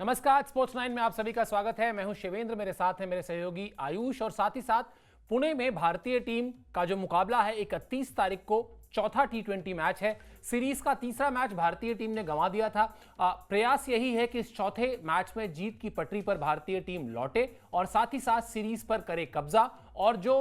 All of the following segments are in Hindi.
नमस्कार, स्पोर्ट्स 9 में आप सभी का स्वागत है। मैं हूं शिवेंद्र, मेरे साथ हैं मेरे सहयोगी आयुष और साथ ही साथ पुणे में भारतीय टीम का जो मुकाबला है 31 तारीख को चौथा T20 मैच है। सीरीज का तीसरा मैच भारतीय टीम ने गंवा दिया था। प्रयास यही है कि इस चौथे मैच में जीत की पटरी पर भारतीय टीम लौटे और साथ ही साथ सीरीज पर करे कब्जा और जो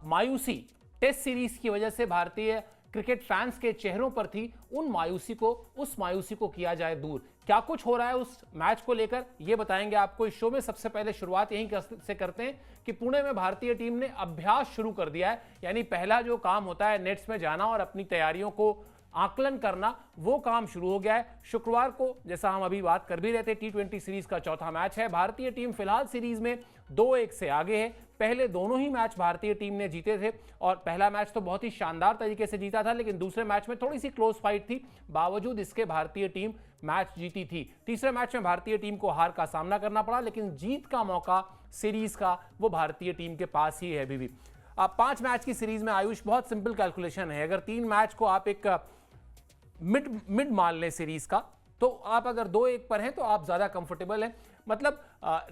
मायूसी टेस्ट सीरीज की वजह से भारतीय क्रिकेट फैंस के चेहरों पर थी उस मायूसी को किया जाए दूर। क्या कुछ हो रहा है उस मैच को लेकर ये बताएंगे आपको इस शो में। सबसे पहले शुरुआत यहीं से करते हैं कि पुणे में भारतीय टीम ने अभ्यास शुरू कर दिया है, यानी पहला जो काम होता है नेट्स में जाना और अपनी तैयारियों को आकलन करना, वो काम शुरू हो गया है। शुक्रवार को जैसा हम अभी बात कर भी रहे थे, T20 सीरीज का चौथा मैच है। भारतीय टीम फिलहाल सीरीज में 2-1 से आगे है। पहले दोनों ही मैच भारतीय टीम ने जीते थे और पहला मैच तो बहुत ही शानदार तरीके से जीता था, लेकिन दूसरे मैच में थोड़ी सी क्लोज फाइट थी। बावजूद इसके भारतीय टीम मैच जीती थी। तीसरे मैच में भारतीय टीम को हार का सामना करना पड़ा, लेकिन जीत का मौका सीरीज का वो भारतीय टीम के पास ही है अभी भी। 5 मैच की सीरीज में आयुष बहुत सिंपल कैलकुलेशन है। अगर 3 मैच को आप एक मिड मान लें सीरीज का, तो आप अगर 2-1 पर हैं तो आप ज्यादा कंफर्टेबल हैं। मतलब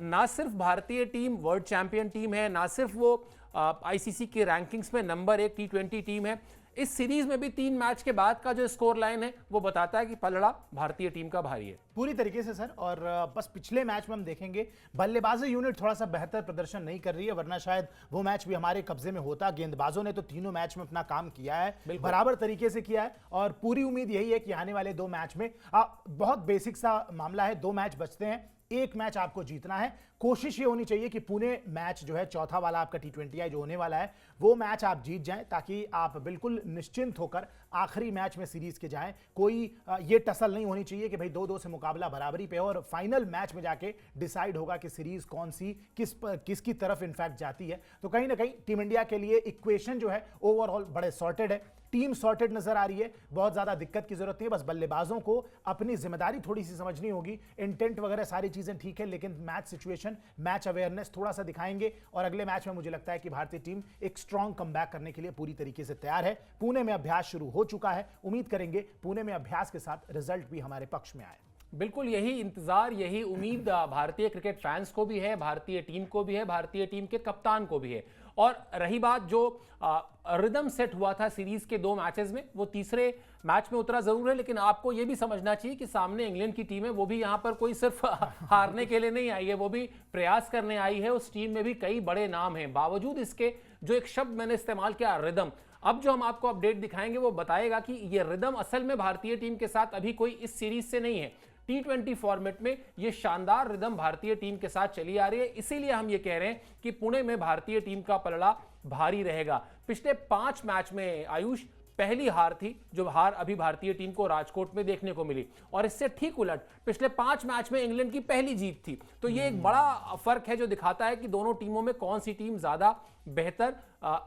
ना सिर्फ भारतीय टीम वर्ल्ड चैंपियन टीम है, ना सिर्फ वो आईसीसी के रैंकिंग्स में नंबर 1 T20 टीम है, इस सीरीज में भी 3 मैच के बाद का जो स्कोर लाइन है वो बताता है कि पलड़ा भारतीय टीम का भारी है पूरी तरीके से सर। और बस पिछले मैच में हम देखेंगे बल्लेबाजी यूनिट थोड़ा सा बेहतर प्रदर्शन नहीं कर रही है, वरना शायद वो मैच भी हमारे कब्जे में होता। गेंदबाजों ने तो तीनों मैच में अपना काम किया है, बराबर तरीके से किया है और पूरी उम्मीद यही है कि आने वाले 2 मैच में बहुत बेसिक सा मामला है। 2 मैच बचते हैं, 1 मैच आपको जीतना है। कोशिश ये होनी चाहिए कि पुणे मैच जो है चौथा वाला आपका T20 है जो होने वाला है, वो मैच आप जीत जाएं ताकि आप बिल्कुल निश्चिंत होकर आखिरी मैच में सीरीज के जाएं। कोई ये टसल नहीं होनी चाहिए कि भाई 2-2 से मुकाबला बराबरी पे हो और फाइनल मैच में जाके डिसाइड होगा कि सीरीज कौन सी किसकी तरफ इनफैक्ट जाती है। तो कहीं ना कहीं टीम इंडिया के लिए इक्वेशन जो है ओवरऑल बड़े सॉर्टेड है, टीम सॉर्टेड नजर आ रही है। बहुत ज्यादा दिक्कत की जरूरत नहीं है, बस बल्लेबाजों को अपनी जिम्मेदारी थोड़ी सी समझनी होगी। इंटेंट वगैरह सारी चीजें ठीक है, लेकिन मैच सिचुएशन, मैच अवेयरनेस थोड़ा सा दिखाएंगे और अगले मैच में मुझे लगता है कि भारतीय टीम एक स्ट्रॉन्ग कमबैक करने के लिए पूरी तरीके से तैयार है। पुणे में अभ्यास शुरू हो चुका है, उम्मीद करेंगे पुणे में अभ्यास के साथ रिजल्ट भी हमारे पक्ष में आए। बिल्कुल यही इंतजार, यही उम्मीद भारतीय क्रिकेट फैंस को भी है, भारतीय टीम को भी है, भारतीय टीम के कप्तान को भी है। और रही बात जो रिदम सेट हुआ था सीरीज के 2 मैचेस में, वो तीसरे मैच में उतरा जरूर है, लेकिन आपको ये भी समझना चाहिए कि सामने इंग्लैंड की टीम है, वो भी यहां पर कोई सिर्फ हारने के लिए नहीं आई है, वो भी प्रयास करने आई है। उस टीम में भी कई बड़े नाम हैं। बावजूद इसके जो एक शब्द मैंने इस्तेमाल किया, रिदम, अब जो हम आपको अपडेट दिखाएंगे वो बताएगा कि ये रिदम असल में भारतीय टीम के साथ अभी कोई इस सीरीज से नहीं है। T20 फॉर्मेट में ये शानदार रिदम भारतीय टीम के साथ चली आ रही है। इसीलिए हम ये कह रहे हैं कि पुणे में भारतीय टीम का पलड़ा भारी रहेगा। पिछले 5 मैच में आयुष पहली हार थी, जो हार अभी भारतीय टीम को राजकोट में देखने को मिली, और इससे ठीक उलट पिछले 5 मैच में इंग्लैंड की पहली जीत थी। तो ये एक बड़ा फर्क है जो दिखाता है कि दोनों टीमों में कौन सी टीम ज्यादा बेहतर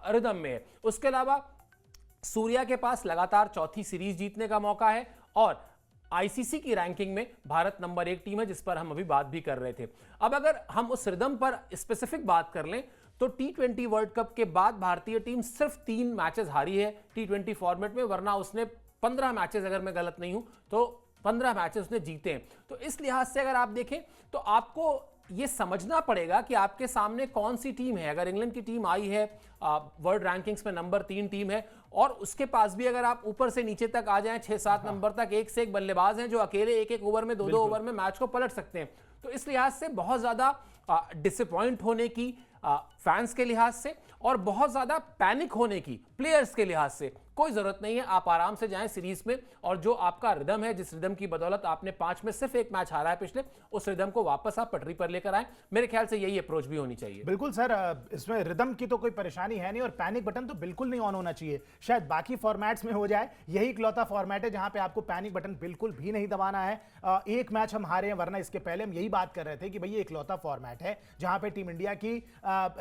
रिदम में है। उसके अलावा सूर्या के पास लगातार चौथी सीरीज जीतने का मौका है और आईसीसी की रैंकिंग में भारत नंबर 1 टीम है, जिस पर हम अभी बात भी कर रहे थे। अब अगर हम उस रिदम पर स्पेसिफिक बात कर लें तो T20 वर्ल्ड कप के बाद भारतीय टीम सिर्फ 3 मैचेस हारी है T20 फॉर्मेट में, वरना उसने 15 मैचेस, अगर मैं गलत नहीं हूं तो 15 मैचेस उसने जीते हैं। तो इस लिहाज से अगर आप देखें तो आपको ये समझना पड़ेगा कि आपके सामने कौन सी टीम है। अगर इंग्लैंड की टीम आई है, वर्ल्ड रैंकिंग्स में नंबर 3 टीम है, और उसके पास भी अगर आप ऊपर से नीचे तक आ जाएं 6-7 नंबर तक, एक से एक बल्लेबाज हैं जो अकेले 1-1 ओवर में 2-2 ओवर में मैच को पलट सकते हैं। तो इस लिहाज से बहुत ज्यादा डिसअपॉइंट होने की फैंस के लिहाज से और बहुत ज्यादा पैनिक होने की प्लेयर्स के लिहाज से कोई जरूरत नहीं है। आप आराम से जाएं सीरीज में और जो आपका रिदम है, जिस रिदम की बदौलत आपने 5 में सिर्फ 1 मैच हारा है पिछले, उस रिदम को वापस आप पटरी पर लेकर आए। मेरे ख्याल से यही अप्रोच भी होनी चाहिए। बिल्कुल सर, इसमें रिदम की तो कोई परेशानी है नहीं और पैनिक बटन तो बिल्कुल नहीं ऑन होना चाहिए। शायद बाकी फॉर्मेट्स में हो जाए, यही इकलौता फॉर्मेट है जहां पे आपको पैनिक बटन बिल्कुल भी नहीं दबाना है। 1 मैच हम हारे हैं, वरना इसके पहले हम यही बात कर रहे थे कि भाई ये इकलौता फॉर्मेट है जहां पे टीम इंडिया की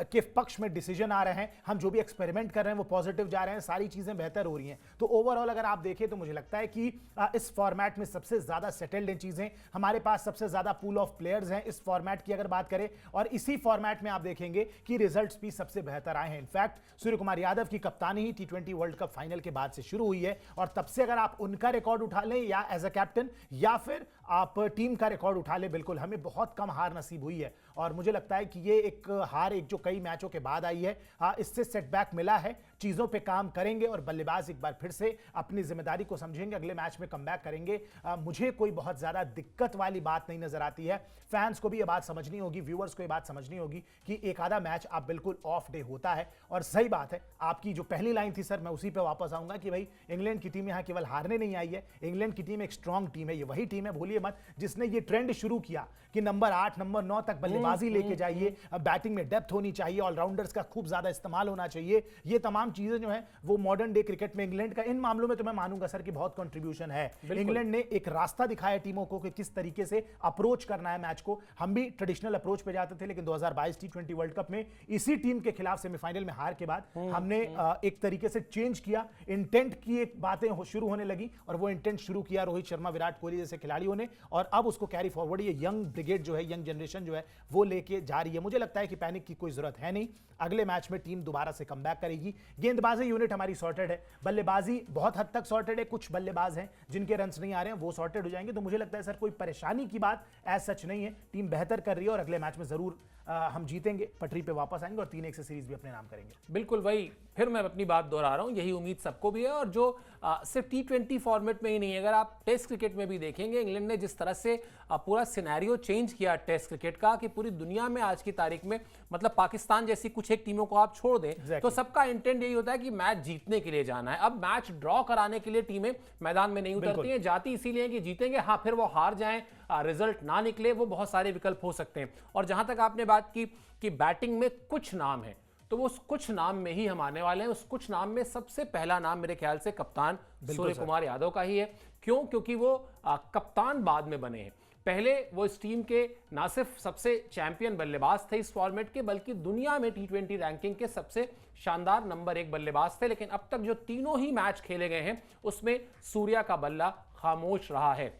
के पक्ष में डिसीजन आ रहे हैं, हम जो भी एक्सपेरिमेंट कर रहे हैं वो पॉजिटिव जा रहे हैं, सारी चीजें बेहतर हो रही हैं। तो ओवरऑल अगर आप देखें तो मुझे लगता है कि इस फॉर्मेट में सबसे ज्यादा सेटल्ड हैं चीजें, हमारे पास सबसे ज्यादा पूल ऑफ प्लेयर्स हैं इस फॉर्मेट की अगर बात करें, और इसी फॉर्मेट में आप देखेंगे कि रिजल्ट्स भी सबसे बेहतर आए हैं। इनफैक्ट सूर्य कुमार यादव की कप्तानी ही T20 वर्ल्ड कप फाइनल के बाद से शुरू हुई है, और तब से अगर आप उनका रिकॉर्ड उठा लें या एज अ कैप्टन या फिर आप टीम का रिकॉर्ड उठा लें, बिल्कुल हमें बहुत कम हार नसीब हुई है। और मुझे लगता है कि ये एक हार एक जो कई मैचों के बाद आई है, इससे सेटबैक मिला है, चीजों पे काम करेंगे और बल्लेबाज एक बार फिर से अपनी जिम्मेदारी को समझेंगे, अगले मैच में कमबैक करेंगे। मुझे कोई बहुत ज्यादा दिक्कत वाली बात नहीं नजर आती है। फैंस को भी ये बात समझनी होगी, व्यूअर्स को ये बात समझनी होगी कि एक आधा मैच आप बिल्कुल ऑफ डे होता है। और सही बात है, आपकी जो पहली लाइन थी सर, मैं उसी पे वापस आऊंगा कि भाई इंग्लैंड की टीम यहां केवल हारने नहीं आई है, इंग्लैंड की टीम एक स्ट्रांग टीम है। ये वही टीम है, भूलिए मत, जिसने ये ट्रेंड शुरू किया कि नंबर 8 नंबर 9 तक बल्लेबाजी लेके जाइए, बैटिंग में डेप्थ होनी चाहिए, ऑलराउंडर्स का खूब ज्यादा इस्तेमाल होना चाहिए। ये तमाम चीजें जो है वो मॉडर्न डे क्रिकेट में इंग्लैंड का इन मामलों में तो मैं मानूंगा सर कि बहुत कंट्रीब्यूशन है। इंग्लैंड ने एक रास्ता दिखाया टीमों को कि किस तरीके से अप्रोच करना है मैच को। हम भी ट्रेडिशनल अप्रोच पे जाते थे, लेकिन 2022 T20 वर्ल्ड कप में इसी टीम के खिलाफ सेमीफाइनल में हार के बाद हमने एक तरीके से चेंज किया, इंटेंट की एक बातें शुरू होने लगी, और वो इंटेंट शुरू किया रोहित शर्मा, विराट कोहली जैसे खिलाड़ियों ने, और अब उसको कैरी फॉरवर्ड ये यंग ब्रिगेड जो है, यंग जनरेशन जो है वो लेके जा रही है। मुझे लगता है कि पैनिक की कोई जरूरत है नहीं, अगले मैच में टीम दोबारा से कमबैक करेगी। गेंदबाजी यूनिट हमारी सॉर्टेड है, बल्लेबाजी बहुत हद तक सॉर्टेड है, कुछ बल्लेबाज हैं जिनके रन्स नहीं आ रहे हैं, वो सॉर्टेड हो जाएंगे। तो मुझे लगता है सर कोई परेशानी की बात एज सच नहीं है, टीम बेहतर कर रही है और अगले मैच में जरूर हम जीतेंगे, पटरी पे वापस आएंगे और 3-1 से सीरीज भी अपने नाम करेंगे। बिल्कुल वही, फिर मैं अपनी बात दोहरा रहा हूं, यही उम्मीद सबको भी है। और जो सिर्फ T20 फॉर्मेट में ही नहीं है, अगर आप टेस्ट क्रिकेट में भी देखेंगे, इंग्लैंड ने जिस तरह से पूरा सिनेरियो चेंज किया टेस्ट क्रिकेट का, कि पूरी दुनिया में आज की तारीख में, मतलब पाकिस्तान जैसी कुछ एक टीमों को आप छोड़ दें तो सबका इंटेंट यही होता है कि मैच जीतने के लिए जाना है। अब मैच ड्रॉ कराने के लिए टीमें मैदान में नहीं उतरती हैं, जाती इसीलिए कि जीतेंगे, हाँ फिर वो हार जाएं, रिजल्ट ना निकले, वो बहुत सारे विकल्प हो सकते हैं। और जहां तक आपने बात की कि बैटिंग में कुछ नाम है, तो वो उस कुछ नाम में ही हम आने वाले हैं। उस कुछ नाम में सबसे पहला नाम मेरे ख्याल से कप्तान सूर्य कुमार यादव का ही है। क्यों? क्योंकि वो कप्तान बाद में बने हैं, पहले वो इस टीम के ना सिर्फ सबसे चैंपियन बल्लेबाज थे इस फॉर्मेट के, बल्कि दुनिया में T20 रैंकिंग के सबसे शानदार नंबर 1 बल्लेबाज थे। लेकिन अब तक जो तीनों ही मैच खेले गए हैं उसमें सूर्या का बल्ला खामोश रहा है।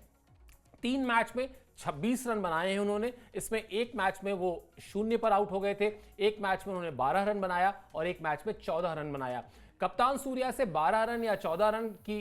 3 मैच में 26 रन बनाए हैं उन्होंने, इसमें एक मैच में वो 0 पर आउट हो गए थे, एक मैच में उन्होंने 12 रन बनाया और एक मैच में 14 रन बनाया। कप्तान सूर्या से 12 रन या 14 रन की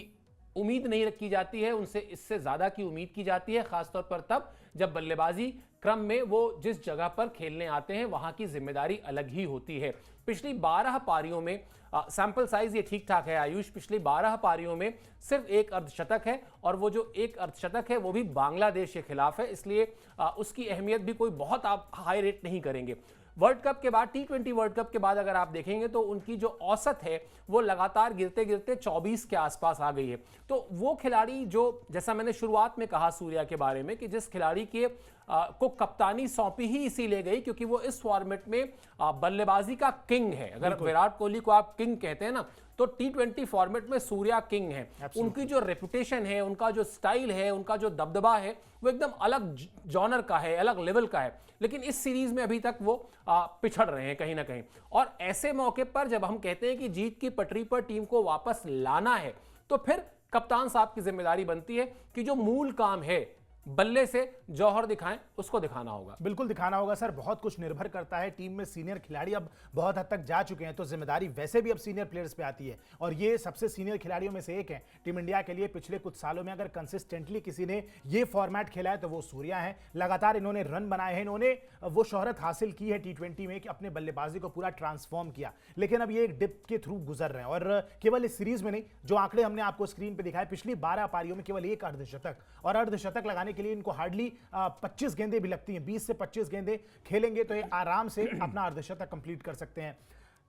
उम्मीद नहीं रखी जाती है, उनसे इससे ज्यादा की उम्मीद की जाती है, खासतौर पर तब जब बल्लेबाजी क्रम में वो जिस जगह पर खेलने आते हैं वहां की जिम्मेदारी अलग ही होती है। पिछली 12 पारियों में सैंपल साइज ये ठीक ठाक है आयुष, पिछली 12 पारियों में सिर्फ एक अर्धशतक है, और वो जो एक अर्धशतक है वो भी बांग्लादेश के खिलाफ है, इसलिए उसकी अहमियत भी कोई बहुत आप हाई रेट नहीं करेंगे। वर्ल्ड कप के बाद, T20 वर्ल्ड कप के बाद अगर आप देखेंगे तो उनकी जो औसत है वो लगातार गिरते गिरते 24 के आसपास आ गई है। तो वो खिलाड़ी जो, जैसा मैंने शुरुआत में कहा सूर्या के बारे में, कि जिस खिलाड़ी के को कप्तानी सौंपी ही इसीलिए गई क्योंकि वो इस फॉर्मेट में बल्लेबाजी का किंग है। अगर विराट कोहली को आप किंग कहते हैं ना, तो T20 फॉर्मेट में सूर्या किंग है। उनकी जो रेपुटेशन है, उनका जो स्टाइल है, उनका जो दबदबा है, वो एकदम अलग जॉनर का है, अलग लेवल का है। लेकिन इस सीरीज में अभी तक वो पिछड़ रहे हैं कहीं ना कहीं। और ऐसे मौके पर जब हम कहते हैं कि जीत की पटरी पर टीम को वापस लाना है, तो फिर कप्तान साहब की जिम्मेदारी बनती है कि जो मूल काम है, बल्ले से जौहर दिखाएं, उसको दिखाना होगा। बिल्कुल दिखाना होगा सर, बहुत कुछ निर्भर करता है। टीम में सीनियर खिलाड़ी अब बहुत हद तक जा चुके हैं, तो जिम्मेदारी वैसे भी अब सीनियर प्लेयर्स पे आती है, और ये सबसे सीनियर खिलाड़ियों में से एक है टीम इंडिया के लिए। पिछले कुछ सालों में अगर कंसिस्टेंटली किसी ने ये फॉर्मेट खेला है तो वो सूर्या है। लगातार इन्होंने रन बनाए हैं, इन्होंने वो शोहरत हासिल की है T20 में कि अपने बल्लेबाजी को पूरा ट्रांसफॉर्म किया। लेकिन अब ये एक डिप के थ्रू गुजर रहे हैं, और केवल इस सीरीज में नहीं, जो आंकड़े हमने आपको स्क्रीन पर दिखाए, पिछली 12 पारियों में केवल एक अर्धशतक, और अर्धशतक लगाने के लिए इनको हार्डली 25 गेंदें भी लगती हैं। 20 से 25 गेंदें खेलेंगे तो ये आराम से अपना अर्धशतक कंप्लीट कर सकते हैं।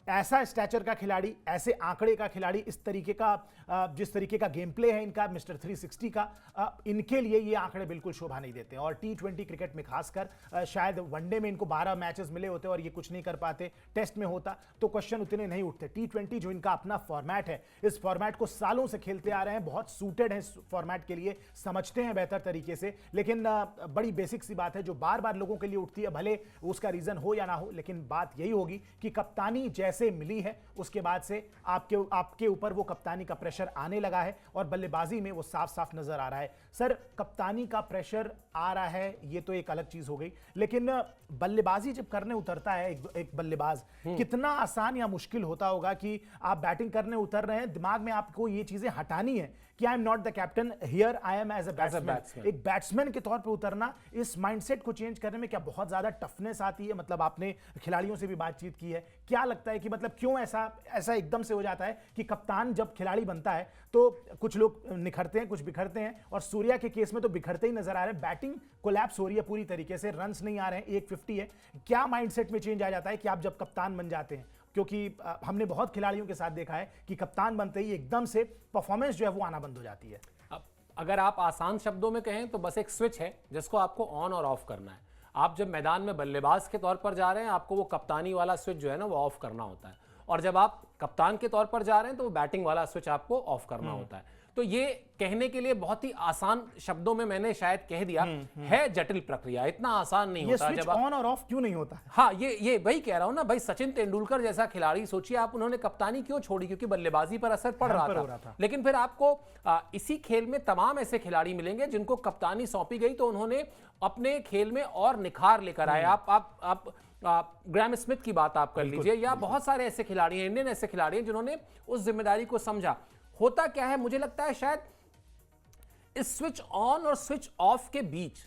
ऐसा स्टैचर का खिलाड़ी, ऐसे आंकड़े का खिलाड़ी, इस तरीके का जिस तरीके का गेम प्ले है इनका मिस्टर 360 का, इनके लिए ये आंकड़े बिल्कुल शोभा नहीं देते। और टी20 क्रिकेट में खासकर शायद वनडे में इनको 12 मैचेस मिले होते और ये कुछ नहीं कर पाते, टेस्ट में होता तो क्वेश्चन उतने नहीं उठते। टी20 जो इनका अपना फॉर्मेट है, इस फॉर्मेट को सालों से खेलते आ रहे हैं, बहुत सूटेड है इस फॉर्मेट के लिए, समझते हैं बेहतर तरीके से। लेकिन बड़ी बेसिक सी बात है जो बार बार लोगों के लिए उठती है, भले उसका रीजन हो या ना हो, लेकिन बात यही होगी कि कप्तानी जैसे मिली है उसके बाद से आपके ऊपर वो कप्तानी का प्रेशर आने लगा है और बल्लेबाजी में वो साफ साफ नजर आ रहा है। सर, कप्तानी का प्रेशर आ रहा है ये तो एक अलग चीज हो गई, लेकिन बल्लेबाजी जब करने उतरता है एक बल्लेबाज, कितना आसान या मुश्किल होता होगा कि आप बैटिंग करने उतर रहे हैं, दिमाग में आपको ये चीजें हटानी है कि I am not the captain, here I am as a batsman. एक बैट्समैन के तौर पे उतरना, इस माइंडसेट को चेंज करने में क्या बहुत ज्यादा टफनेस आती है? मतलब आपने खिलाड़ियों से भी बातचीत की है, क्या लगता है कि मतलब क्यों ऐसा एकदम से हो जाता है कि कप्तान जब खिलाड़ी बनता है तो कुछ लोग निखरते हैं, कुछ बिखरते हैं, और सूर्या के केस में तो बिखरते ही नजर आ रहे हैं। बैटिंग कोलैप्स हो रही है पूरी तरीके से, रन्स नहीं आ रहे हैं, 150 है। क्या माइंडसेट में चेंज आ जाता है कि आप जब कप्तान बन जाते हैं? क्योंकि हमने बहुत खिलाड़ियों के साथ देखा है कि कप्तान बनते ही एकदम से परफॉर्मेंस जो है वो आना बंद हो जाती है। अब अगर आप आसान शब्दों में कहें तो बस एक स्विच है जिसको आपको ऑन और ऑफ करना है। आप जब मैदान में बल्लेबाज के तौर पर जा रहे हैं, आपको वो कप्तानी वाला स्विच जो है ना वो ऑफ करना होता है, और जब आप कप्तान के तौर पर जा रहे हैं तो वो बैटिंग वाला स्विच आपको ऑफ करना होता है। तो ये कहने के लिए बहुत ही आसान शब्दों में मैंने शायद कह दिया, है जटिल प्रक्रिया, इतना आसान नहीं होता। जब ऑन और ऑफ क्यों नहीं होता है? हाँ, ये वही कह रहा हूं ना भाई, सचिन तेंदुलकर जैसा खिलाड़ी, सोचिए आप, उन्होंने कप्तानी क्यों छोड़ी? क्योंकि बल्लेबाजी पर असर पड़ रहा था। लेकिन फिर आपको इसी खेल में तमाम ऐसे खिलाड़ी मिलेंगे जिनको कप्तानी सौंपी गई तो उन्होंने अपने खेल में और निखार लेकर आए। आप ग्राम स्मिथ की बात आप कर लीजिए, या बहुत सारे ऐसे खिलाड़ी हैं, इंडियन ऐसे खिलाड़ी हैं जिन्होंने उस जिम्मेदारी को समझा। होता क्या है, मुझे लगता है शायद इस स्विच ऑन और स्विच ऑफ के बीच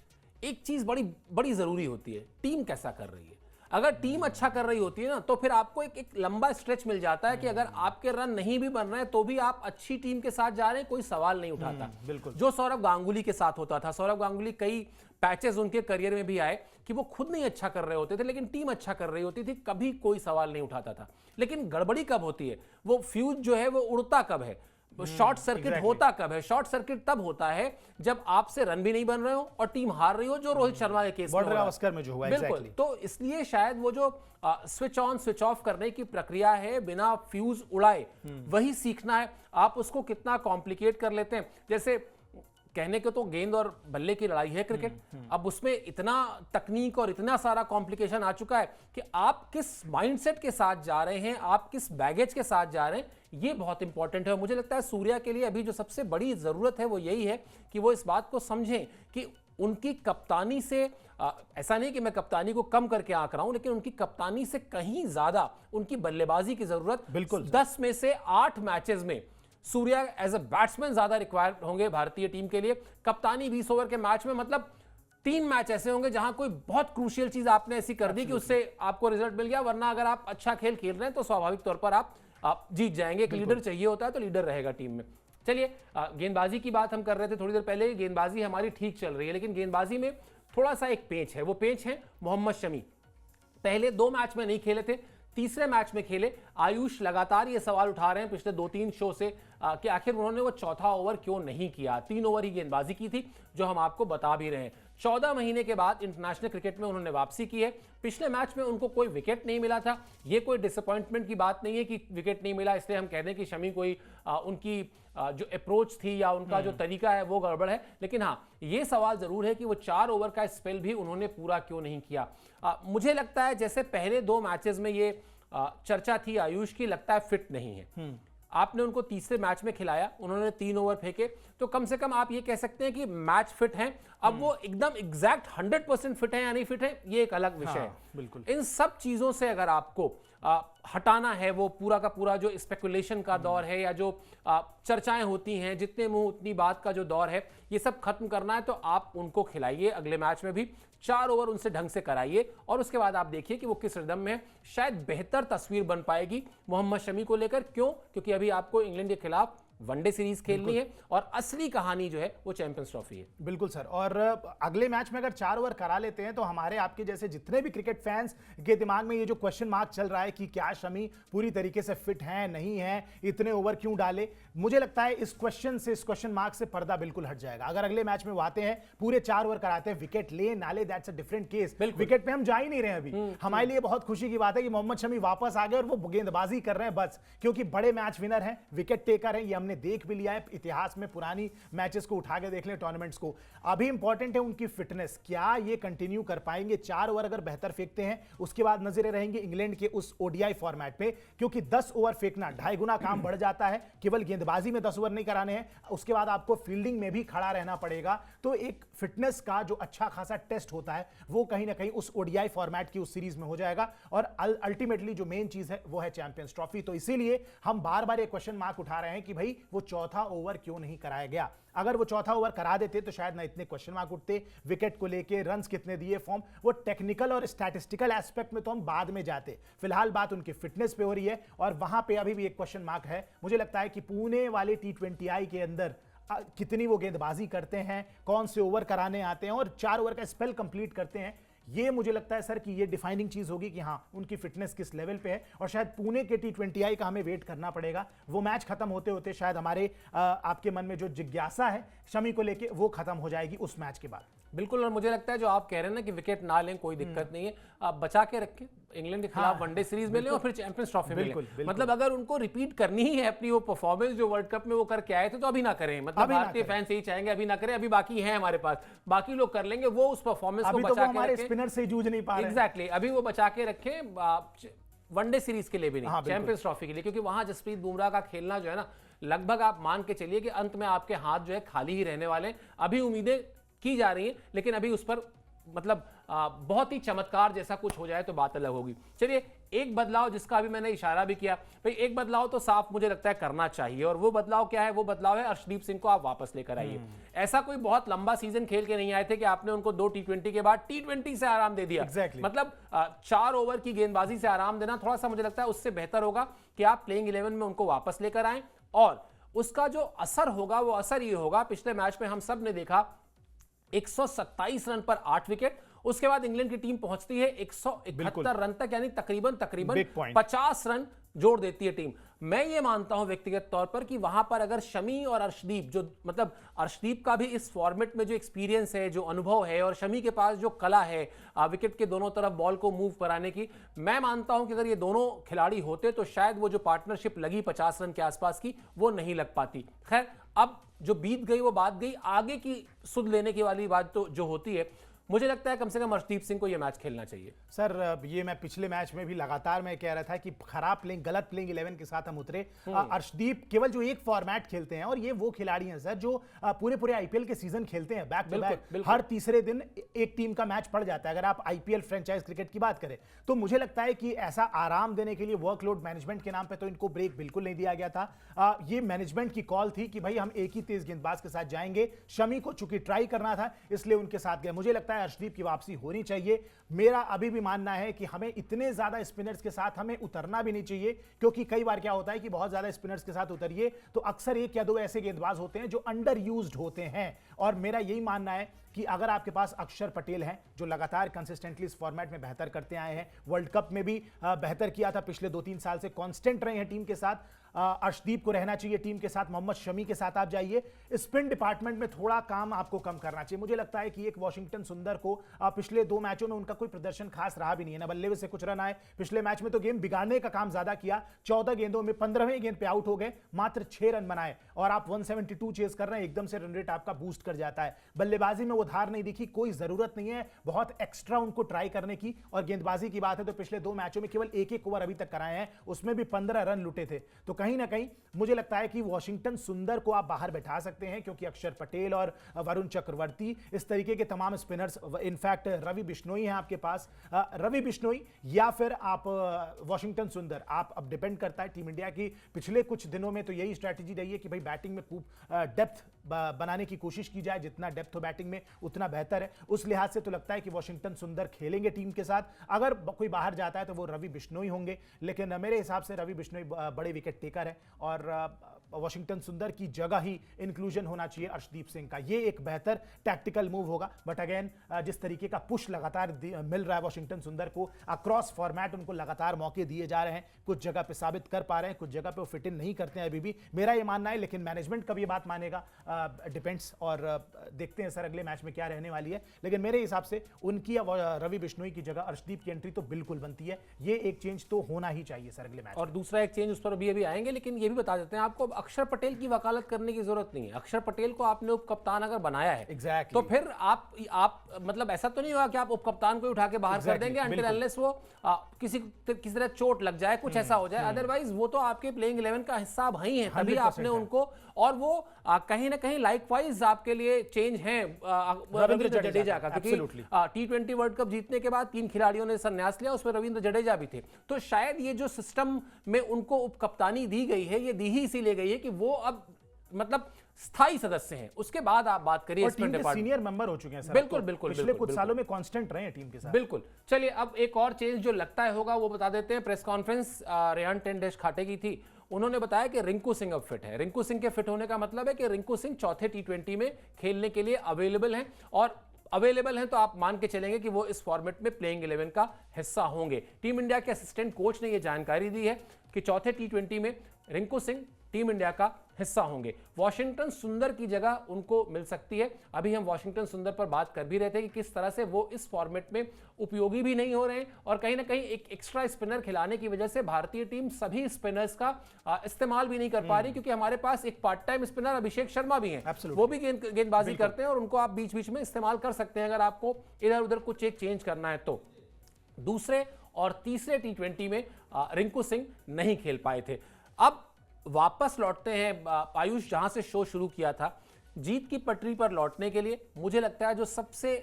एक चीज बड़ी बड़ी जरूरी होती है, टीम कैसा कर रही है। अगर टीम अच्छा कर रही होती है ना, तो फिर आपको एक लंबा स्ट्रेच मिल जाता है कि अगर आपके रन नहीं भी बन रहे हैं तो भी आप अच्छी टीम के साथ जा रहे हैं, कोई सवाल नहीं उठाता। बिल्कुल, जो सौरव गांगुली के साथ होता था। सौरव गांगुली, कई पैचेस उनके करियर में भी आए कि वो खुद नहीं अच्छा कर रहे होते थे लेकिन टीम अच्छा कर रही होती थी, कभी कोई सवाल नहीं उठाता था। लेकिन गड़बड़ी कब होती है, वो फ्यूज जो है वो उड़ता कब है, शॉर्ट सर्किट होता कब है? शॉर्ट सर्किट तब होता है जब आपसे रन भी नहीं बन रहे हो और टीम हार रही हो, जो रोहित शर्मा के केस में बॉर्डर गावस्कर में जो हुआ। बिल्कुल। तो इसलिए शायद वो जो स्विच ऑन स्विच ऑफ करने की प्रक्रिया है बिना फ्यूज उड़ाए, वही सीखना है। आप उसको कितना कॉम्प्लिकेट कर लेते हैं। जैसे कहने के तो गेंद और बल्ले की लड़ाई है क्रिकेट, अब उसमें इतना तकनीक और इतना सारा कॉम्प्लिकेशन आ चुका है कि आप किस माइंडसेट के साथ जा रहे हैं, आप किस बैगेज के साथ जा रहे हैं, ये बहुत इंपॉर्टेंट है। और मुझे लगता है सूर्या के लिए अभी जो सबसे बड़ी जरूरत है वो यही है कि वो इस बात को समझें कि उनकी कप्तानी से ऐसा नहीं कि मैं कप्तानी को कम करके आंक रहा हूं, लेकिन उनकी कप्तानी से कहीं ज्यादा उनकी बल्लेबाजी की जरूरत। बिल्कुल 10 में से 8 मैचेस में सूर्या एज अ बैट्समैन ज्यादा रिक्वायर्ड होंगे भारतीय टीम के लिए। कप्तानी 20 ओवर के मैच में, मतलब 3 मैच ऐसे होंगे जहां कोई बहुत क्रूशियल चीज आपने ऐसी कर दी कि उससे आपको रिजल्ट मिल गया, वरना अगर आप अच्छा खेल खेल रहे हैं तो स्वाभाविक तौर पर आप जीत जाएंगे। एक लीडर चाहिए होता है तो लीडर रहेगा टीम में। चलिए, गेंदबाजी की बात हम कर रहे थे थोड़ी देर पहले। गेंदबाजी हमारी ठीक चल रही है, लेकिन गेंदबाजी में थोड़ा सा एक पेंच है। वो पेंच है मोहम्मद शमी। पहले 2 मैच में नहीं खेले थे, तीसरे मैच में खेले। आयुष लगातार ये सवाल उठा रहे हैं पिछले 2-3 शो से कि आखिर उन्होंने वो चौथा ओवर क्यों नहीं किया। 3 ओवर ही गेंदबाजी की थी, जो हम आपको बता भी रहे हैं। 14 महीने के बाद इंटरनेशनल क्रिकेट में उन्होंने वापसी की है। पिछले मैच में उनको कोई विकेट नहीं मिला था। ये कोई डिसअपॉइंटमेंट की बात नहीं है कि विकेट नहीं मिला इसलिए हम कह दें कि शमी कोई उनकी जो अप्रोच थी या उनका जो तरीका है वो गड़बड़ है। लेकिन हाँ, ये सवाल जरूर है कि वो 4 ओवर का स्पेल भी उन्होंने पूरा क्यों नहीं किया। मुझे लगता है जैसे पहले 2 मैचेस में ये चर्चा थी आयुष की, लगता है फिट नहीं है। आपने उनको तीसरे मैच में खिलाया, उन्होंने 3 ओवर फेंके, तो कम से कम आप ये कह सकते हैं कि मैच फिट हैं। अब वो एकदम एग्जैक्ट 100% फिट है या नहीं फिट है, ये एक अलग विषय है। बिल्कुल। इन सब चीजों से अगर आपको हटाना है, वो पूरा का पूरा जो स्पेकुलेशन का दौर है या जो चर्चाएं होती हैं, जितने मुंह उतनी बात का जो दौर है, ये सब खत्म करना है, तो आप उनको खिलाइए अगले मैच में भी। 4 ओवर उनसे ढंग से कराइए और उसके बाद आप देखिए कि वो किस रिदम में है। शायद बेहतर तस्वीर बन पाएगी मोहम्मद शमी को लेकर। क्यों? क्योंकि अभी आपको इंग्लैंड के खिलाफ वनडे सीरीज खेलनी है और असली कहानी जो है वो चैंपियंस ट्रॉफी है। बिल्कुल सर, और अगले मैच में अगर 4 ओवर करा लेते हैं तो हमारे आपके जैसे जितने भी क्रिकेट फैंस के दिमाग में ये जो क्वेश्चन मार्क चल रहा है कि क्या शमी पूरी तरीके से फिट हैं नहीं है, इतने ओवर क्यों डाले, मुझे लगता है इस क्वेश्चन मार्क से पर्दा बिल्कुल हट जाएगा। अगर अगले मैच में वो आते हैं, पूरे 4 ओवर कराते हैं, विकेट ले नाले, that's a different case. Wicket पे हम जा ही नहीं रहे अभी। हमारे लिए बहुत खुशी की बात है कि मोहम्मद शमी वापस आ गए और वो गेंदबाजी कर रहे हैं बस, क्योंकि बड़े मैच विनर हैं, विकेट टेकर हैं, ये हमने देख भी लिया है इतिहास में। पुरानी मैचेस को उठा के देख लें, टूर्नामेंट्स को। अभी इंपॉर्टेंट है उनकी फिटनेस, क्या ये कंटिन्यू कर पाएंगे। 4 ओवर अगर बेहतर फेंकते हैं, उसके बाद नजरें रहेंगी इंग्लैंड के उस ओडीआई फॉर्मेट पे, क्योंकि 10 ओवर फेंकना 2.5 गुना काम बढ़ जाता है। केवल गेंदबाजी में 10 ओवर नहीं कराने हैं, उसके बाद आपको फील्डिंग में भी खड़ा रहना पड़ेगा। तो एक फिटनेस का जो अच्छा खासा टेस्ट होता है वो कहीं ना कहीं उस ओडीआई फॉर्मेट की उस सीरीज में हो जाएगा। और अल्टीमेटली जो मेन चीज है वो है चैंपियंस ट्रॉफी। तो इसीलिए हम बार बार एक क्वेश्चन मार्क उठा रहे हैं कि भाई वो चौथा ओवर क्यों नहीं कराया गया। अगर वो चौथा ओवर करा देते तो शायद ना इतने क्वेश्चन मार्क उठते। विकेट को लेके रन्स कितने दिए, फॉर्म, वो टेक्निकल और स्टैटिस्टिकल एस्पेक्ट में तो हम बाद में जाते। फिलहाल बात उनकी फिटनेस पे हो रही है और वहां पे अभी भी एक क्वेश्चन मार्क है। मुझे लगता है कि पुणे वाले T20I के अंदर कितनी वो गेंदबाजी करते हैं, कौन से ओवर कराने आते हैं और 4 ओवर का स्पेल कंप्लीट करते हैं, ये मुझे लगता है सर कि ये डिफाइनिंग चीज होगी कि हाँ उनकी फिटनेस किस लेवल पे है। और शायद पुणे के T20I का हमें वेट करना पड़ेगा। वो मैच खत्म होते होते शायद हमारे आपके मन में जो जिज्ञासा है शमी को लेके वो खत्म हो जाएगी उस मैच के बाद। बिल्कुल, और मुझे लगता है जो आप कह रहे हैं ना कि विकेट ना लें, कोई दिक्कत नहीं है, आप बचा के रखें, इंग्लैंड के खिलाफ वनडे सीरीज में लें और फिर चैंपियंस ट्रॉफी में लें। मतलब अगर उनको रिपीट करनी ही है अपनी वो परफॉर्मेंस जो वर्ल्ड कप में वो करके आए थे, तो अभी ना करें। मतलब भारतीय फैंस यही चाहेंगे अभी ना करें, अभी बाकी है हमारे पास, बाकी लोग कर लेंगे। वो उस परफॉर्मेंस को बचा के रखें, स्पिनर से जूझ नहीं पा रहे। एग्जैक्टली, अभी वो बचा के रखें वनडे सीरीज के लिए भी नहीं, चैंपियंस ट्रॉफी के लिए, क्योंकि वहां जसप्रीत बुमराह का खेलना जो है ना, लगभग आप मान के चलिए कि अंत में आपके हाथ जो है खाली ही रहने वाले। अभी उम्मीदें की जा रही हैं, लेकिन अभी उस पर मतलब बहुत ही चमत्कार जैसा कुछ हो जाए तो बात अलग होगी। चलिए, एक बदलाव जिसका अभी मैंने इशारा भी किया, भाई एक बदलाव तो साफ मुझे लगता है करना चाहिए, और वो बदलाव क्या है? वो बदलाव है अर्शदीप सिंह को आप वापस लेकर आइए। ऐसा कोई बहुत लंबा सीजन खेल के नहीं आए थे कि आपने उनको 2 T20 के बाद T20 से आराम दे दिया। मतलब 4 ओवर की गेंदबाजी से आराम देना थोड़ा सा मुझे लगता है उससे बेहतर होगा कि आप प्लेइंग 11 में उनको वापस लेकर आए। और उसका जो असर होगा वो असर ये होगा, पिछले मैच में हम सब ने देखा 127 रन पर 8 विकेट, उसके बाद इंग्लैंड की टीम पहुंचती है 171 रन तक, यानी तकरीबन 50 रन जोड़ देती है टीम। मैं ये मानता हूं व्यक्तिगत तौर पर कि वहां पर अगर शमी और अर्शदीप, जो मतलब अर्शदीप का भी इस फॉर्मेट में जो एक्सपीरियंस है, जो अनुभव है, और शमी के पास जो कला है विकेट के दोनों तरफ बॉल को मूव कराने की, मैं मानता हूं कि अगर ये दोनों खिलाड़ी होते तो शायद वो जो पार्टनरशिप लगी 50 रन के आसपास की, वो नहीं लग पाती। खैर, अब जो बीत गई वो बात गई, आगे की सुध लेने की वाली बात तो जो होती है, मुझे लगता है कम से कम अर्शदीप सिंह को यह मैच खेलना चाहिए। सर, ये मैं पिछले मैच में भी लगातार मैं कह रहा था कि खराब प्लेइंग, गलत प्लेइंग 11 के साथ हम उतरे। अर्शदीप केवल जो एक फॉर्मेट खेलते हैं, और ये वो खिलाड़ी हैं सर जो पूरे आईपीएल के सीजन खेलते हैं बैक टू बैक। हर तीसरे दिन एक टीम का मैच पड़ जाता है। अगर आप आईपीएल फ्रेंचाइज क्रिकेट की बात करें तो मुझे लगता है कि ऐसा आराम देने के लिए वर्कलोड मैनेजमेंट के नाम पे तो इनको ब्रेक बिल्कुल नहीं दिया गया था। ये मैनेजमेंट की कॉल थी कि भाई हम एक ही तेज गेंदबाज के साथ जाएंगे। शमी को चूंकि ट्राई करना था इसलिए उनके साथ गए। मुझे लगता है अर्शदीप की वापसी होनी चाहिए। मेरा अभी भी मानना है कि हमें इतने ज्यादा स्पिनर्स के साथ हमें उतरना भी नहीं चाहिए, क्योंकि कई बार क्या होता है कि बहुत ज्यादा स्पिनर्स के साथ उतरिए तो अक्सर 1 या 2 ऐसे गेंदबाज होते हैं जो अंडर यूज्ड होते हैं। और मेरा यही मानना है कि अगर आपके पास अक्षर पटेल हैं जो लगातार कंसिस्टेंटली इस फॉर्मेट में बेहतर करते आए हैं, वर्ल्ड कप में भी बेहतर किया था, पिछले 2-3 साल से कांस्टेंट रहे हैं टीम के साथ, अर्शदीप को रहना चाहिए टीम के साथ, मोहम्मद शमी के साथ आप जाइए। स्पिन डिपार्टमेंट में थोड़ा काम आपको कम करना चाहिए। मुझे लगता है कि एक वॉशिंगटन सुंदर को पिछले 2 मैचों में उनका कोई प्रदर्शन खास रहा भी नहीं है, ना बल्ले से कुछ रन आए। पिछले मैच में तो गेम बिगाड़ने का काम ज्यादा किया, 14 गेंदों में 15वें गेंद पे आउट हो गए, मात्र 6 रन बनाए, और आप 172 चेस कर रहे हैं, एकदम से रन रेट आपका बूस्ट कर जाता है। बल्लेबाजी में वो धार नहीं दिखी, कोई जरूरत नहीं है बहुत एक्स्ट्रा उनको ट्राई करने की। और गेंदबाजी की बात है तो पिछले 2 मैचों में केवल 1-1 ओवर अभी तक कराए हैं, उसमें भी 15 रन लुटे थे। तो कहीं ना कहीं मुझे लगता है कि वॉशिंगटन सुंदर को आप बाहर बैठा सकते हैं, क्योंकि अक्षर पटेल और वरुण चक्रवर्ती, इस तरीके के तमाम स्पिनर्स, इनफैक्ट रवि बिश्नोई हैं आपके पास, रवि बिश्नोई या फिर आप वॉशिंगटन सुंदर, आप अब डिपेंड करता है। टीम इंडिया की पिछले कुछ दिनों में तो यही स्ट्रैटेजी रही है कि भाई बैटिंग में खूब डेप्थ बनाने की कोशिश की जाए, जितना डेप्थ हो बैटिंग में उतना बेहतर है। उस लिहाज से तो लगता है कि वॉशिंगटन सुंदर खेलेंगे टीम के साथ। अगर कोई बाहर जाता है तो वो रवि बिश्नोई होंगे, लेकिन मेरे हिसाब से रवि बिश्नोई बड़े विकेट टेकर है और वॉशिंगटन सुंदर की जगह ही इंक्लूजन होना चाहिए अर्शदीप सिंह का। ये एक बेहतर टैक्टिकल मूव होगा। बट अगेन जिस तरीके का पुश लगातार मिल रहा है वॉशिंगटन सुंदर को अक्रॉस फॉर्मेट, उनको लगातार मौके दिए जा रहे हैं, कुछ जगह पे साबित कर पा रहे हैं, कुछ जगह पे वो फिट इन नहीं करते हैं अभी भी, मेरा ये मानना है। लेकिन मैनेजमेंट कब ये बात मानेगा डिपेंड्स, और देखते हैं सर अगले मैच में क्या रहने वाली है। लेकिन मेरे हिसाब से उनकी रवि बिश्नोई की जगह अर्शदीप की एंट्री तो बिल्कुल बनती है। ये एक चेंज तो होना ही चाहिए सर अगले मैच। और दूसरा एक चेंज उस पर अभी आएंगे, लेकिन ये भी बता देते हैं आपको, अक्षर पटेल की वकालत करने की जरूरत नहीं है। अक्षर पटेल को आपने उप कप्तान अगर बनाया है Exactly. तो फिर आप मतलब ऐसा तो नहीं होगा कि आप उप कप्तान को उठा के बाहर कर देंगे अंटिल अनलेस वो किसी तरह चोट लग जाए, कुछ ऐसा हो जाए। अदरवाइज वो तो आपके प्लेइंग 11 का हिस्सा ही है, तभी आपने उनको, और वो कहीं ना कहीं लाइकवाइज आपके लिए चेंज है रविंद्र जडेजा का, क्योंकि T20 वर्ल्ड कप जीतने के बाद 3 खिलाड़ियों ने संन्यास लिया, उसमें रविंद्र जडेजा भी थे। तो शायद ये जो सिस्टम में उनको उप कप्तानी दी गई है, ये दी ही इसीलिए गई है कि वो अब मतलब स्थायी सदस्य हैं। उसके बाद आप बात करिए सीनियर मेंबर हो चुके हैं सर। बिल्कुल बिल्कुल पिछले कुछ सालों में कांस्टेंट रहे हैं टीम के साथ। बिल्कुल। चलिए अब एक और चेंज जो लगता है होगा वो बता देते हैं। प्रेस कॉन्फ्रेंस रेहान टेंडेश खाटे की थी, उन्होंने बताया कि रिंकू सिंह अब फिट है। रिंकू सिंह के फिट होने का मतलब है कि रिंकू सिंह चौथे T20 में खेलने के लिए अवेलेबल हैं, और अवेलेबल हैं तो आप मान के चलेंगे कि वो इस फॉर्मेट में प्लेइंग 11 का हिस्सा होंगे। टीम इंडिया के असिस्टेंट कोच ने यह जानकारी दी है कि चौथे T20 में रिंकू सिंह टीम इंडिया का हिस्सा होंगे। वॉशिंगटन सुंदर की जगह उनको मिल सकती है। अभी हम वॉशिंगटन सुंदर पर बात कर भी रहे थे कि किस तरह से वो इस फॉर्मेट में उपयोगी भी नहीं हो रहे हैं, और कहीं ना कहीं एक एक्स्ट्रा स्पिनर खिलाने की वजह से भारतीय टीम सभी स्पिनर्स का इस्तेमाल भी नहीं कर पा रही, क्योंकि हमारे पास एक part time spinner Abhishek Sharma भी हैं, वो भी गेंदबाजी करते हैं, और उनको आप बीच बीच में इस्तेमाल कर सकते हैं अगर आपको इधर उधर कुछ एक चेंज करना है तो। दूसरे और तीसरे T20 में रिंकू सिंह नहीं खेल पाए थे। अब वापस लौटते हैं आयुष, जहां से शो शुरू किया था, जीत की पटरी पर लौटने के लिए मुझे लगता है जो सबसे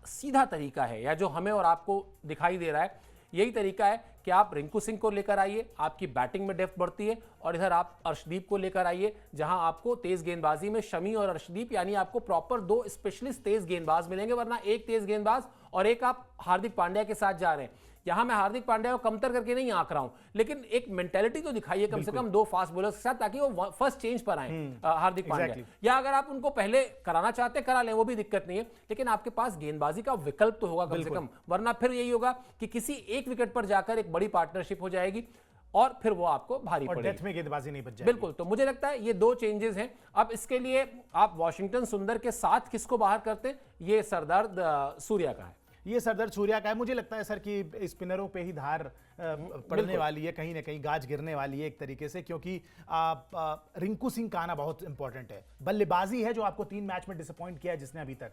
सीधा तरीका है, या जो हमें और आपको दिखाई दे रहा है, यही तरीका है कि आप रिंकू सिंह को लेकर आइए, आपकी बैटिंग में डेप्थ बढ़ती है, और इधर आप अर्शदीप को लेकर आइए, जहां आपको तेज गेंदबाजी में शमी और अर्शदीप, यानी आपको प्रॉपर 2 स्पेशलिस्ट तेज गेंदबाज मिलेंगे, वरना एक तेज गेंदबाज और एक आप हार्दिक पांड्या के साथ जा रहे हैं। यहां मैं हार्दिक पांड्या को कमतर करके नहीं आंक रहा हूं, लेकिन एक मेंटालिटी तो दिखाइए कम से कम 2 फास्ट बॉलर्स के साथ, ताकि वो फर्स्ट चेंज पर आए हार्दिक पांड्या। या अगर आप उनको पहले कराना चाहते करा लें, वो भी दिक्कत नहीं है, लेकिन आपके पास गेंदबाजी का विकल्प तो होगा कम से कम, वरना फिर यही होगा कि किसी एक विकेट पर जाकर एक बड़ी पार्टनरशिप हो जाएगी, और फिर वो आपको भारी पड़ेगी, डेथ में गेंदबाजी नहीं बच जाएगी। बिल्कुल। तो मुझे लगता है ये 2 चेंजेस हैं। अब इसके लिए आप वॉशिंगटन सुंदर के साथ किसको बाहर करते हैं, ये सरदार सूर्या का है। ये सरदार सूर्या का है। मुझे लगता है सर कि स्पिनरों पे ही धार पड़ने वाली है, कहीं ना कहीं गाज गिरने वाली है एक तरीके से, क्योंकि रिंकू सिंह का आना बहुत इंपॉर्टेंट है। बल्लेबाजी है जो आपको 3 मैच में डिसअपॉइंट किया है जिसने अभी तक।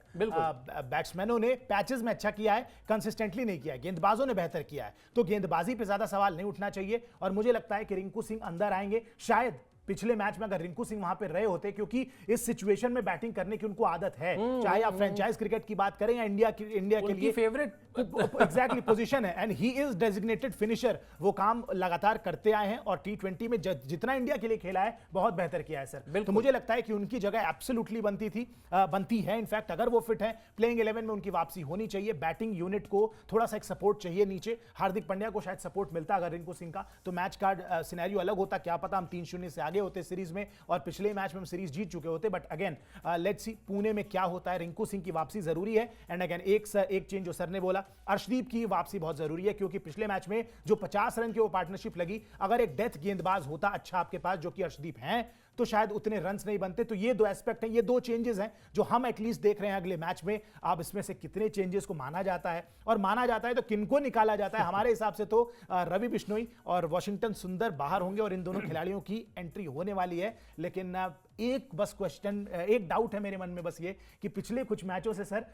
बैट्समैनों ने पैचेस में अच्छा किया है, कंसिस्टेंटली नहीं किया है, गेंदबाजों ने बेहतर किया है, तो गेंदबाजी पे ज्यादा सवाल नहीं उठना चाहिए। और मुझे लगता है कि रिंकू सिंह अंदर आएंगे। शायद पिछले मैच में अगर रिंकू सिंह वहां पे रहे होते, क्योंकि इस सिचुएशन में बैटिंग करने की उनको आदत है, चाहे आप फ्रेंचाइज क्रिकेट की बात करें या इंडिया के लिए फेवरेट एग्जैक्टली पोजीशन है, and he is designated finisher. वो काम लगातार करते आए हैं, और T20 में जितना इंडिया के लिए खेला है बहुत बेहतर किया है सर। तो मुझे लगता है कि उनकी जगह एब्सोल्युटली बनती है। इनफैक्ट अगर वो फिट है, प्लेइंग 11 में उनकी वापसी होनी चाहिए। बैटिंग यूनिट को थोड़ा सा एक सपोर्ट चाहिए नीचे। हार्दिक पांड्या को शायद सपोर्ट मिलता अगर रिंकू सिंह का, तो मैच का सिनेरियो अलग होता। क्या पता हम 3-0 से आगे होते सीरीज में, और पिछले मैच में हम सीरीज जीत चुके होते। But again let's see Pune में क्या होता है। रिंकू सिंह की वापसी जरूरी है। एंड अगेन एक चेंज जो सर ने बोला, अर्शदीप की वापसी बहुत जरूरी है, क्योंकि पिछले मैच में जो 50 रन की वो पार्टनरशिप लगी, अगर एक डेथ गेंदबाज होता अच्छा आपके पास, जो कि अर्शदीप हैं, तो शायद उतने रन्स नहीं बनते। तो ये 2 एस्पेक्ट हैं, ये 2 चेंजेस हैं जो हम एटलीस्ट देख रहे हैं अगले मैच में। आप इसमें से कितने चेंजेस को माना जाता है, और माना जाता है तो किनको निकाला जाता है? हमारे हिसाब से तो रवि बिश्नोई और वॉशिंगटन सुंदर बाहर होंगे, और इन दोनों खिलाड़ियों की एंट्री होने वाली है। लेकिन एक बस क्वेश्चन, एक डाउट है मेरे मन में बस ये, कि पिछले कुछ मैचों से सर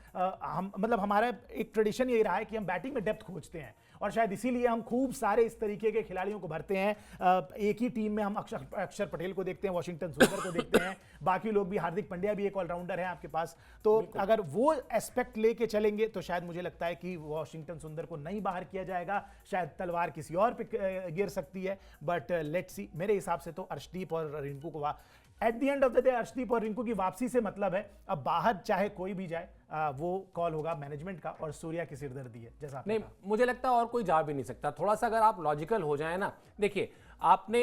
हम मतलब हमारा एक ट्रेडिशन यही रहा है कि हम बैटिंग में डेप्थ खोजते हैं, और शायद इसीलिए हम खूब सारे इस तरीके के खिलाड़ियों को भरते हैं। एक ही टीम में हम अक्षर पटेल को देखते हैं, वॉशिंगटन सुंदर को देखते हैं, बाकी लोग भी, हार्दिक पांड्या भी एक ऑलराउंडर है आपके पास। तो अगर वो एस्पेक्ट लेके चलेंगे तो शायद मुझे लगता है कि वॉशिंगटन सुंदर को नहीं बाहर किया जाएगा। शायद तलवार किसी और पे गिर सकती है, बट लेट्स सी। मेरे हिसाब से तो अर्शदीप और रिंकू को at the end of the day Arshdeep और रिंकू की वापसी से मतलब है। अब बाहर चाहे कोई भी जाए, वो कॉल होगा मैनेजमेंट का, और सूर्या की सिरदर्दी है जैसा नहीं, मुझे लगता है और कोई जा भी नहीं सकता। थोड़ा सा अगर आप लॉजिकल हो जाए ना, देखिए आपने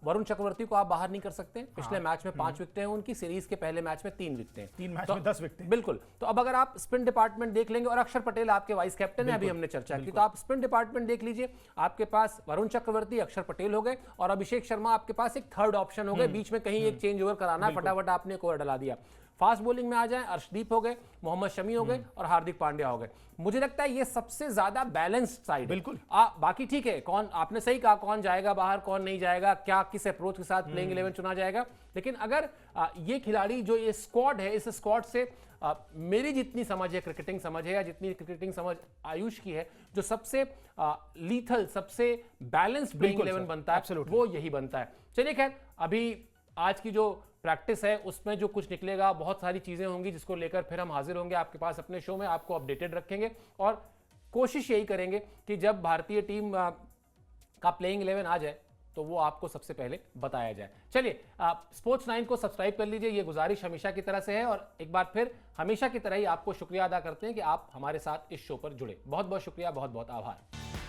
वरुण चक्रवर्ती को आप बाहर नहीं कर सकते। पिछले मैच में 5 विकेटें हैं उनकी, सीरीज के पहले मैच में 3 विकेटें हैं, 3 मैच में 10 विकेटें। बिल्कुल। तो अब अगर आप स्पिन डिपार्टमेंट देख लेंगे, और अक्षर पटेल आपके वाइस कैप्टन है, अभी हमने चर्चा की, तो आप स्पिन डिपार्टमेंट देख लीजिए। आपके पास वरुण चक्रवर्ती, अक्षर पटेल हो गए, और अभिषेक शर्मा आपके पास एक थर्ड ऑप्शन हो गए। बीच में कहीं एक चेंज ओवर कराना, फटाफट आपने एक ओवर डला दिया। फास्ट बॉलिंग में आ जाएं, अर्शदीप हो गए, मोहम्मद शमी हो गए, और हार्दिक पांड्या हो गए। मुझे लगता है ये सबसे ज्यादा बैलेंस्ड साइड। बिल्कुल। बाकी ठीक है, कौन, आपने सही कहा, कौन जाएगा बाहर, कौन नहीं जाएगा, क्या किस अप्रोच के साथ प्लेइंग 11 चुना जाएगा। लेकिन अगर ये खिलाड़ी जो ये स्क्वाड है, इस स्क्वाड से मेरी जितनी समझ है, क्रिकेटिंग समझ है, या जितनी क्रिकेटिंग समझ आयुष की है, जो सबसे लीथल, सबसे बैलेंस्ड प्लेइंग 11 बनता है, वो यही बनता है। चलिए खैर, अभी आज की जो प्रैक्टिस है उसमें जो कुछ निकलेगा, बहुत सारी चीजें होंगी जिसको लेकर फिर हम हाजिर होंगे आपके पास अपने शो में, आपको अपडेटेड रखेंगे, और कोशिश यही करेंगे कि जब भारतीय टीम का प्लेइंग 11 आ जाए तो वो आपको सबसे पहले बताया जाए। चलिए, स्पोर्ट्स 9 को सब्सक्राइब कर लीजिए, ये गुजारिश हमेशा की तरह से है, और एक बार फिर हमेशा की तरह ही आपको शुक्रिया अदा करते हैं कि आप हमारे साथ इस शो पर जुड़े। बहुत बहुत शुक्रिया, बहुत बहुत आभार।